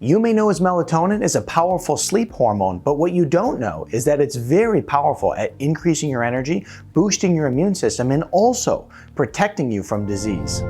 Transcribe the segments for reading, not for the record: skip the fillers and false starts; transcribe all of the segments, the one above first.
You may know as melatonin is a powerful sleep hormone, but what you don't know is that it's very powerful at increasing your energy, boosting your immune system, and also protecting you from disease.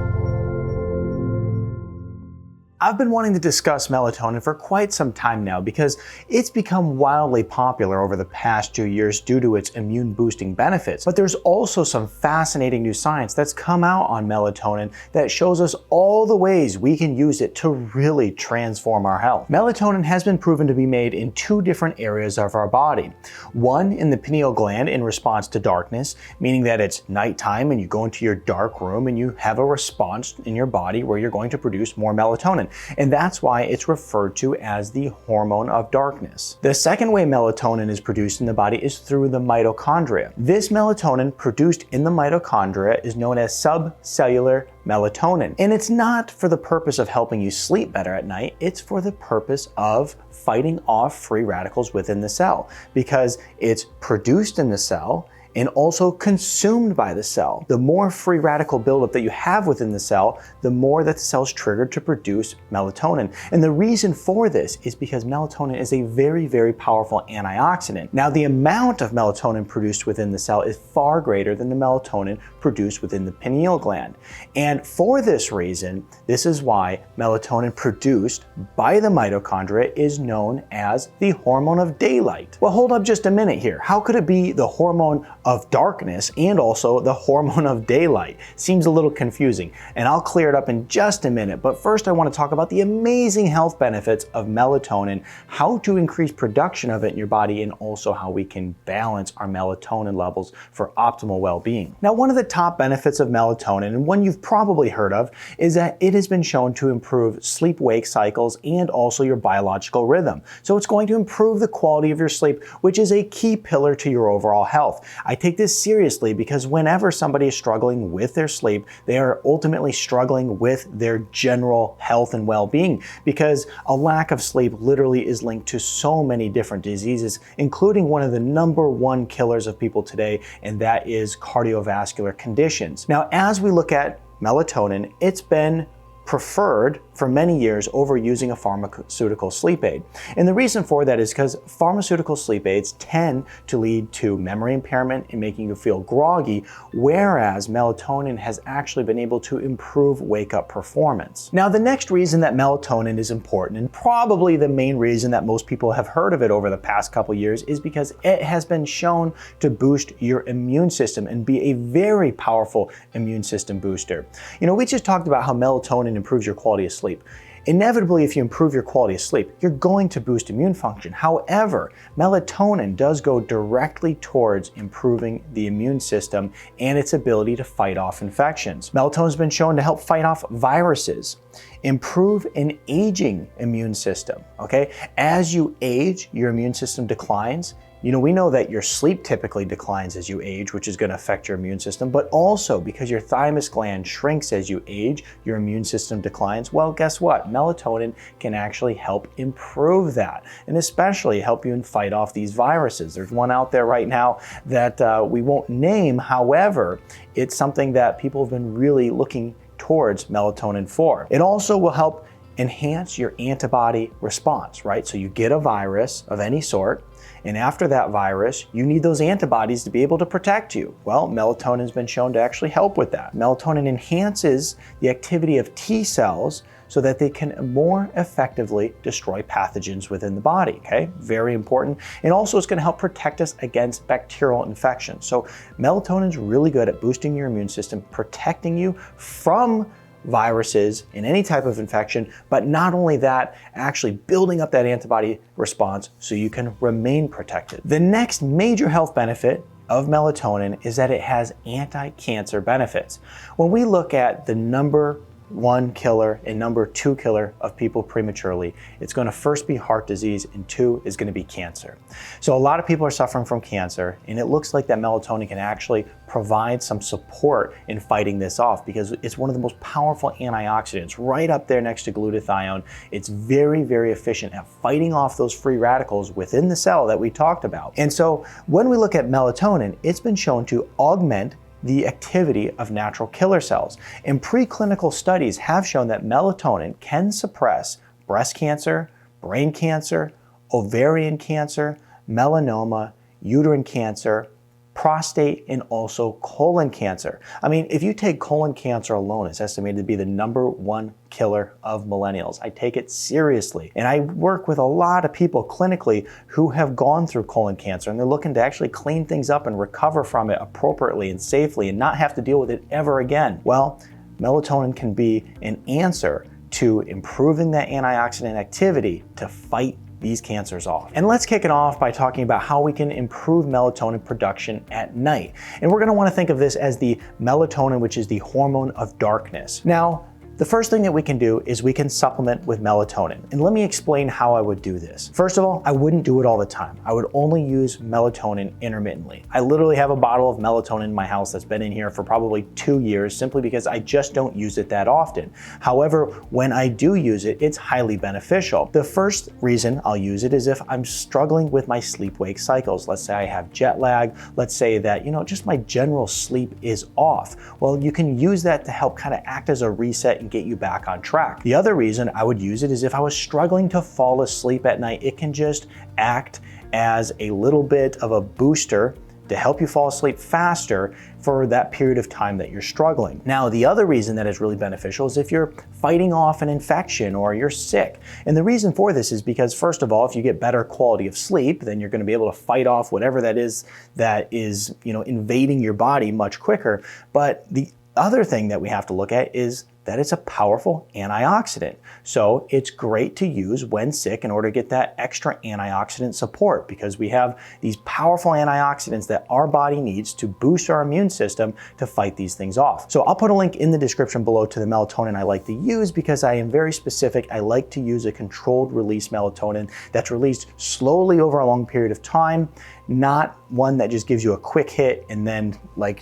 I've been wanting to discuss melatonin for quite some time now because it's become wildly popular over the past 2 years due to its immune boosting benefits. But there's also some fascinating new science that's come out on melatonin that shows us all the ways we can use it to really transform our health. Melatonin has been proven to be made in 2 different areas of our body. One in the pineal gland in response to darkness, meaning that it's nighttime and you go into your dark room and you have a response in your body where you're going to produce more melatonin. And that's why it's referred to as the hormone of darkness. The second way melatonin is produced in the body is through the mitochondria. This melatonin produced in the mitochondria is known as subcellular melatonin. And it's not for the purpose of helping you sleep better at night, it's for the purpose of fighting off free radicals within the cell, because it's produced in the cell and also consumed by the cell. The more free radical buildup that you have within the cell, the more that the cell is triggered to produce melatonin. And the reason for this is because melatonin is a very, very powerful antioxidant. Now, the amount of melatonin produced within the cell is far greater than the melatonin produced within the pineal gland. And for this reason, this is why melatonin produced by the mitochondria is known as the hormone of daylight. Well, hold up just a minute here. How could it be the hormone of darkness and also the hormone of daylight? Seems a little confusing, and I'll clear it up in just a minute. But first I want to talk about the amazing health benefits of melatonin, how to increase production of it in your body, and also how we can balance our melatonin levels for optimal well-being. Now, one of the top benefits of melatonin, and one you've probably heard of, is that it has been shown to improve sleep-wake cycles and also your biological rhythm. So it's going to improve the quality of your sleep, which is a key pillar to your overall health. I take this seriously because whenever somebody is struggling with their sleep, they are ultimately struggling with their general health and well-being, because a lack of sleep literally is linked to so many different diseases, including one of the #1 killers of people today, and that is cardiovascular conditions. Now, as we look at melatonin, it's been preferred for many years over using a pharmaceutical sleep aid. And the reason for that is because pharmaceutical sleep aids tend to lead to memory impairment and making you feel groggy, whereas melatonin has actually been able to improve wake-up performance. Now, the next reason that melatonin is important, and probably the main reason that most people have heard of it over the past couple years, is because it has been shown to boost your immune system and be a very powerful immune system booster. You know, we just talked about how melatonin improves your quality of sleep. Inevitably, if you improve your quality of sleep, you're going to boost immune function. However, melatonin does go directly towards improving the immune system and its ability to fight off infections. Melatonin has been shown to help fight off viruses, improve an aging immune system, okay? As you age, your immune system declines. You know, we know that your sleep typically declines as you age, which is going to affect your immune system, but also because your thymus gland shrinks as you age, your immune system declines. Well, guess what? Melatonin can actually help improve that, and especially help you fight off these viruses. There's one out there right now that we won't name. However, it's something that people have been really looking towards melatonin for. It also will help enhance your antibody response, right? So you get a virus of any sort, and after that virus, you need those antibodies to be able to protect you. Well, melatonin has been shown to actually help with that. Melatonin enhances the activity of T cells so that they can more effectively destroy pathogens within the body, okay? Very important. And also it's gonna help protect us against bacterial infections. So melatonin is really good at boosting your immune system, protecting you from viruses in any type of infection, but not only that, actually building up that antibody response so you can remain protected. The next major health benefit of melatonin is that it has anti-cancer benefits. When we look at the #1 killer and #2 killer of people prematurely, it's going to first be heart disease, and 2 is going to be cancer. So a lot of people are suffering from cancer, and it looks like that melatonin can actually provide some support in fighting this off, because it's one of the most powerful antioxidants, right up there next to glutathione. It's very, very efficient at fighting off those free radicals within the cell that we talked about. And so when we look at melatonin, it's been shown to augment the activity of natural killer cells. And preclinical studies have shown that melatonin can suppress breast cancer, brain cancer, ovarian cancer, melanoma, uterine cancer, prostate, and also colon cancer. I mean, if you take colon cancer alone, it's estimated to be the #1 killer of millennials. I take it seriously. And I work with a lot of people clinically who have gone through colon cancer, and they're looking to actually clean things up and recover from it appropriately and safely and not have to deal with it ever again. Well, melatonin can be an answer to improving that antioxidant activity to fight these cancers off. And let's kick it off by talking about how we can improve melatonin production at night. And we're going to want to think of this as the melatonin, which is the hormone of darkness. Now, the first thing that we can do is we can supplement with melatonin. And let me explain how I would do this. First of all, I wouldn't do it all the time. I would only use melatonin intermittently. I literally have a bottle of melatonin in my house that's been in here for probably 2 years simply because I just don't use it that often. However, when I do use it, it's highly beneficial. The first reason I'll use it is if I'm struggling with my sleep-wake cycles. Let's say I have jet lag. Let's say that, just my general sleep is off. Well, you can use that to help kind of act as a reset and get you back on track. The other reason I would use it is if I was struggling to fall asleep at night, it can just act as a little bit of a booster to help you fall asleep faster for that period of time that you're struggling. Now, the other reason that is really beneficial is if you're fighting off an infection or you're sick. And the reason for this is because, first of all, if you get better quality of sleep, then you're going to be able to fight off whatever that is, invading your body much quicker. But the other thing that we have to look at is that it's a powerful antioxidant. So it's great to use when sick in order to get that extra antioxidant support, because we have these powerful antioxidants that our body needs to boost our immune system to fight these things off. So I'll put a link in the description below to the melatonin I like to use because I am very specific. I like to use a controlled release melatonin that's released slowly over a long period of time, not one that just gives you a quick hit and then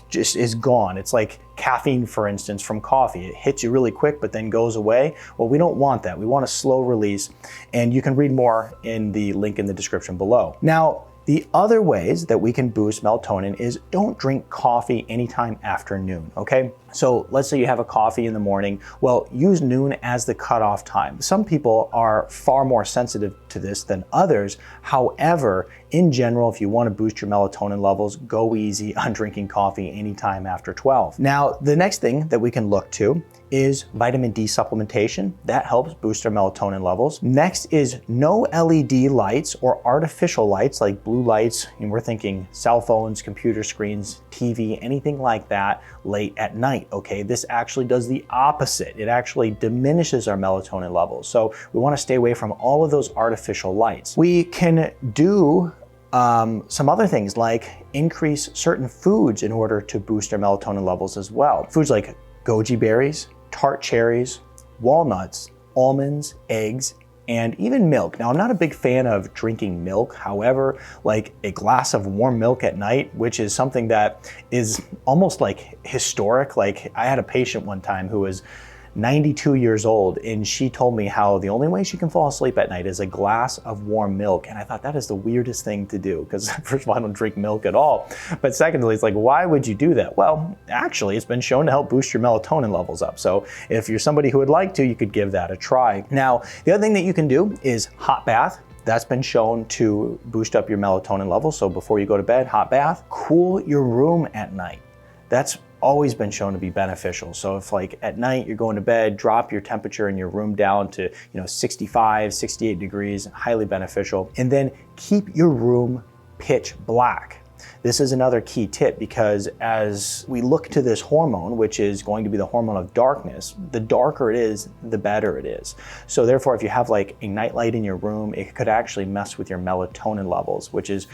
just is gone. It's like caffeine, for instance, from coffee. It hits you really quick but then goes away. Well, we don't want that. We want a slow release, and you can read more in the link in the description below. Now, the other ways that we can boost melatonin is don't drink coffee anytime after noon, okay? So let's say you have a coffee in the morning. Well, use noon as the cutoff time. Some people are far more sensitive to this than others. However, in general, if you want to boost your melatonin levels, go easy on drinking coffee anytime after 12. Now, the next thing that we can look to is vitamin D supplementation. That helps boost our melatonin levels. Next is no LED lights or artificial lights like blue lights. And we're thinking cell phones, computer screens, TV, anything like that late at night. Okay, this actually does the opposite. It actually diminishes our melatonin levels. So we want to stay away from all of those artificial lights. We can do some other things like increase certain foods in order to boost our melatonin levels as well. Foods like goji berries, tart cherries, walnuts, almonds, eggs, and even milk. Now, I'm not a big fan of drinking milk. However, like a glass of warm milk at night, which is something that is almost like historic. Like I had a patient one time who was 92 years old, and she told me how the only way she can fall asleep at night is a glass of warm milk. And I thought that is the weirdest thing to do, because first of all, I don't drink milk at all. But secondly, it's like, why would you do that? Well, actually, it's been shown to help boost your melatonin levels up. So if you're somebody who would like to, you could give that a try. Now, the other thing that you can do is hot bath. That's been shown to boost up your melatonin levels. So before you go to bed, hot bath. Cool your room at night. That's always been shown to be beneficial. So if like at night you're going to bed, drop your temperature in your room down to 65, 68 degrees, highly beneficial. And then keep your room pitch black. This is another key tip, because as we look to this hormone, which is going to be the hormone of darkness, the darker it is, the better it is. So therefore, if you have like a nightlight in your room, it could actually mess with your melatonin levels, which is,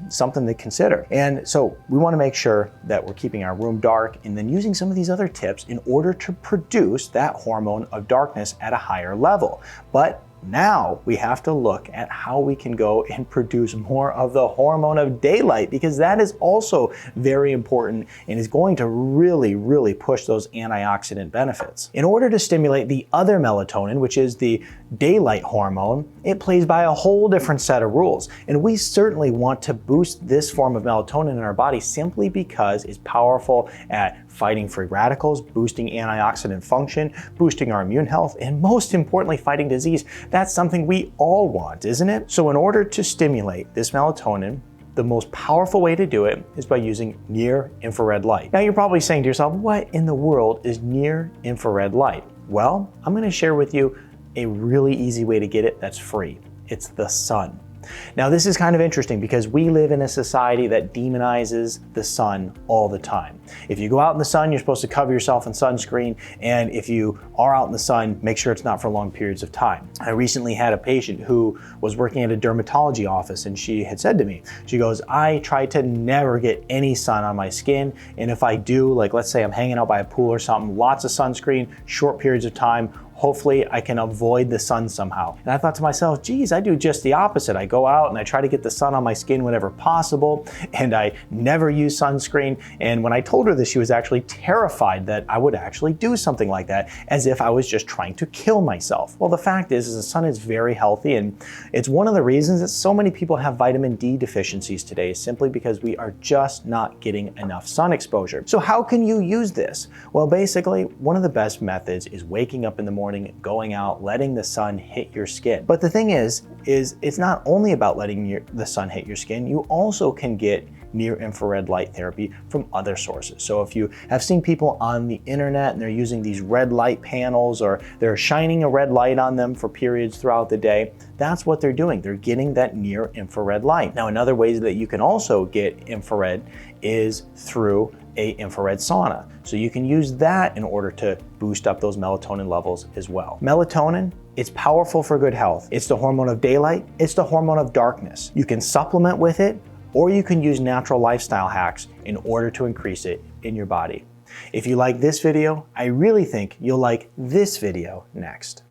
something to consider. And so we want to make sure that we're keeping our room dark and then using some of these other tips in order to produce that hormone of darkness at a higher level. But now we have to look at how we can go and produce more of the hormone of daylight, because that is also very important and is going to really, really push those antioxidant benefits. In order to stimulate the other melatonin, which is the daylight hormone, it plays by a whole different set of rules. And we certainly want to boost this form of melatonin in our body simply because it's powerful at fighting free radicals, boosting antioxidant function, boosting our immune health, and most importantly, fighting disease. That's something we all want, isn't it? So in order to stimulate this melatonin, the most powerful way to do it is by using near-infrared light. Now you're probably saying to yourself, what in the world is near-infrared light? Well, I'm going to share with you a really easy way to get it that's free. It's the sun. Now this is kind of interesting because we live in a society that demonizes the sun all the time. If you go out in the sun, you're supposed to cover yourself in sunscreen, and if you are out in the sun, make sure it's not for long periods of time. I recently had a patient who was working at a dermatology office, and she had said to me, she goes, I try to never get any sun on my skin, and if I do, like let's say I'm hanging out by a pool or something, lots of sunscreen, short periods of time, hopefully I can avoid the sun somehow. And I thought to myself, geez, I do just the opposite. I go out and I try to get the sun on my skin whenever possible, and I never use sunscreen. And when I told her this, she was actually terrified that I would actually do something like that, as if I was just trying to kill myself. Well, the fact is the sun is very healthy, and it's one of the reasons that so many people have vitamin D deficiencies today, simply because we are just not getting enough sun exposure. So how can you use this? Well, basically, one of the best methods is waking up in the morning, going out, letting the sun hit your skin. But the thing is it's not only about letting the sun hit your skin, you also can get near-infrared light therapy from other sources. So if you have seen people on the internet and they're using these red light panels, or they're shining a red light on them for periods throughout the day, that's what they're doing. They're getting that near-infrared light. Now, another way that you can also get infrared is through an infrared sauna. So you can use that in order to boost up those melatonin levels as well. Melatonin, it's powerful for good health. It's the hormone of daylight. It's the hormone of darkness. You can supplement with it, or you can use natural lifestyle hacks in order to increase it in your body. If you like this video, I really think you'll like this video next.